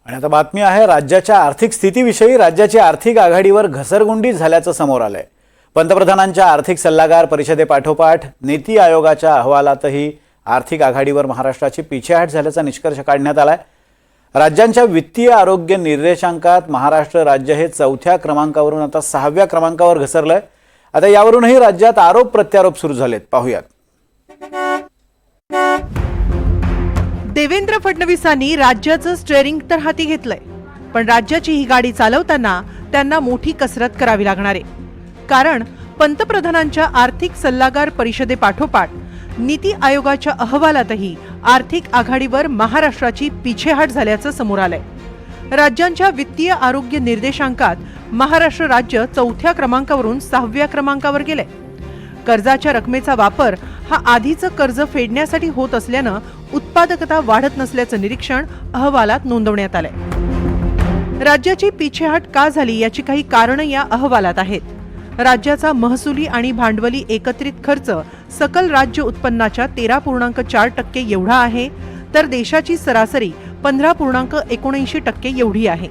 आणि आता बातमी आहे राज्याच्या आर्थिक स्थितीविषयी। राज्याची आर्थिक आघाडीवर घसरगुंडी झाल्याचं समोर आलंय। पंतप्रधानांच्या आर्थिक सल्लागार परिषदेपाठोपाठ नीती आयोगाच्या अहवालातही आर्थिक आघाडीवर महाराष्ट्राची पिछेहाट झाल्याचा निष्कर्ष काढण्यात आलाय। राज्यांच्या वित्तीय आरोग्य निर्देशांकात महाराष्ट्र राज्य हे 4थ्या क्रमांकावरून आता 6व्या क्रमांकावर घसरलंय। आता यावरूनही राज्यात आरोप प्रत्यारोप सुरू झालेत, पाहूयात। देवेंद्र फडणवीसांनी राज्याचं स्टीअरिंग तर हाती घेतलंय, पण राज्याची ही गाडी चालवताना त्यांना मोठी कसरत करावी लागणार आहे। कारण पंतप्रधानांच्या आर्थिक सल्लागार परिषदेपाठोपाठ नीती आयोगाच्या अहवालातही आर्थिक आघाडीवर महाराष्ट्राची पिछेहाट झाल्याचं समोर आलंय। राज्यांच्या वित्तीय आरोग्य निर्देशांकात महाराष्ट्र राज्य 4थ्या क्रमांकावरून 6व्या क्रमांकावर गेलंय। कर्जाच्या रकमेचा वापर हा आधीचं कर्ज फेडण्यासाठी होत असल्यानं उत्पादकता वाढत नसल्याचं निरीक्षण अहवालात नोंदवण्यात आलंय। राज्याची पिछेहाट का झाली याची काही कारणं या अहवालात आहेत। राज्याचा महसुली आणि भांडवली एकत्रित खर्च सकल राज्य उत्पन्नाच्या 13.4% एवढा आहे, तर देशाची सरासरी 15.79% एवढी आहे।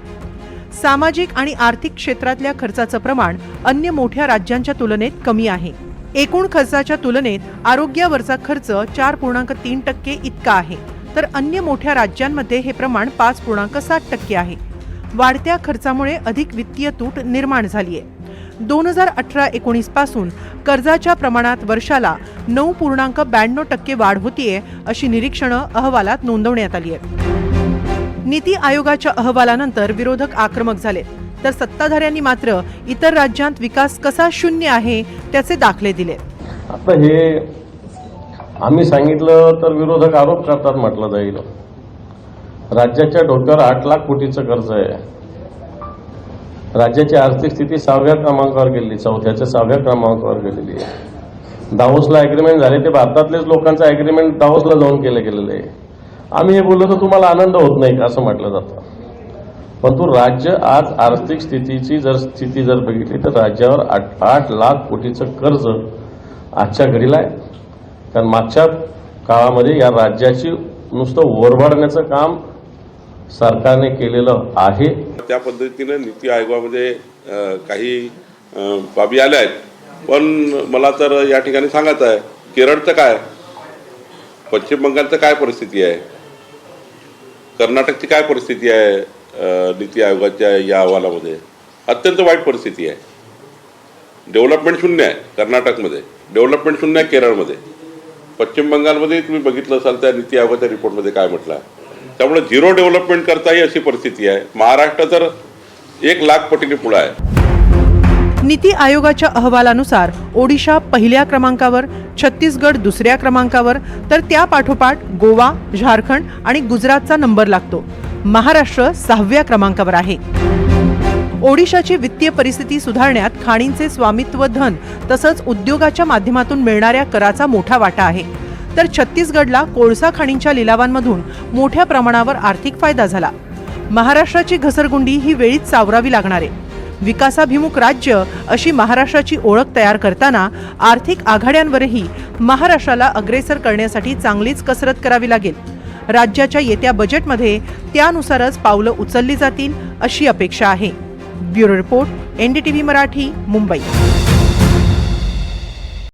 सामाजिक आणि आर्थिक क्षेत्रातल्या खर्चाचं प्रमाण अन्य मोठ्या राज्यांच्या तुलनेत कमी आहे। एकूण खर्चाच्या तुलनेत आरोग्यावरचा खर्च 4.3% इतका आहे, तर अन्य मोठ्या राज्यांमध्ये हे प्रमाण 5.7% आहे। वाढत्या खर्चामुळे अधिक वित्तीय तूट निर्माण झाली आहे। 2018-19 पासून कर्जाच्या प्रमाणात वर्षाला 9.92% वाढ होतीये, अशी निरीक्षणं अहवालात नोंदवण्यात आली आहेत। नीती आयोगाच्या अहवालानंतर विरोधक आक्रमक झाले, तर सत्ताधाऱ्यांनी मात्र इतर राज्यांत विकास कसा शून्य आहे त्याचे दाखले दिले। आता हे आम्ही सांगितलं तर विरोधक आरोप करतात म्हटलं जाईल। राज्याच्या डोक्यावर 8 लाख कोटीचं कर्ज आहे। राज्याची आर्थिक स्थिती 6व्या क्रमांकावर गेली, 4थ्याच्या 6व्या क्रमांकावर गेलेली आहे। दावोसला ॲग्रीमेंट झाले, ते भारतातलेच लोकांचं ॲग्रीमेंट दावोसला जाऊन गेलेलं आहे। आम्ही हे बोललो तर तुम्हाला आनंद होत नाही का असं म्हटलं जातं, परंतु राज्य आज आर्थिक स्थितीची स्थिती जर बघितली तर राज्यावर 8 लाख कोटीचं कर्ज आजच्या घडीला आहे। कारण मागच्या काळामध्ये या राज्याची नुसतं ओरबाडण्याचं काम सरकारने केलेलं आहे। त्या पद्धतीने नीती आयोगामध्ये काही बाबी आल्या आहेत, पण मला तर या ठिकाणी सांगायचं आहे केरळचं काय, पश्चिम बंगालचं काय परिस्थिती आहे, कर्नाटकची काय परिस्थिती आहे। नीती आयोगाच्या या अहवालामध्ये अत्यंत वाईट परिस्थिती आहे। डेव्हलपमेंट शून्य आहे कर्नाटकमध्ये, डेव्हलपमेंट शून्य आहे केरळमध्ये, पश्चिम बंगालमध्ये तुम्ही बघितलं असाल त्या नीती आयोगाच्या रिपोर्टमध्ये काय म्हटलं आहे। त्यामुळे झिरो डेव्हलपमेंट करताही अशी परिस्थिती आहे। महाराष्ट्र तर 1 लाख पटीने पुढे आहे। नीती आयोगाच्या अहवालानुसार ओडिशा 1ल्या क्रमांकावर, छत्तीसगड 2ऱ्या क्रमांकावर, तर त्या पाठोपाठ गोवा, झारखंड आणि गुजरातचा नंबर लागतो। महाराष्ट्र 6व्या क्रमांकावर आहे। ओडिशाची वित्तीय परिस्थिती सुधारण्यात खाणींचे स्वामित्व धन तसंच उद्योगाच्या माध्यमातून मिळणाऱ्या कराचा मोठा वाटा आहे, तर छत्तीसगडला कोळसा खाणींच्या लिलावांमधून मोठ्या प्रमाणावर आर्थिक फायदा झाला। महाराष्ट्राची घसरगुंडी ही वेळीच सावरावी लागणार आहे। विकासाभिमुख राज्य अशी महाराष्ट्राची ओळख तयार करताना आर्थिक आघाड्यांवरही महाराष्ट्राला अग्रेसर करण्यासाठी चांगलीच कसरत करावी लागेल। राज्याच्या येत्या बजेटमध्ये त्यानुसारच पावलं उचलली जातील अशी अपेक्षा आहे। Bureau report, NDTV Marathi, Mumbai.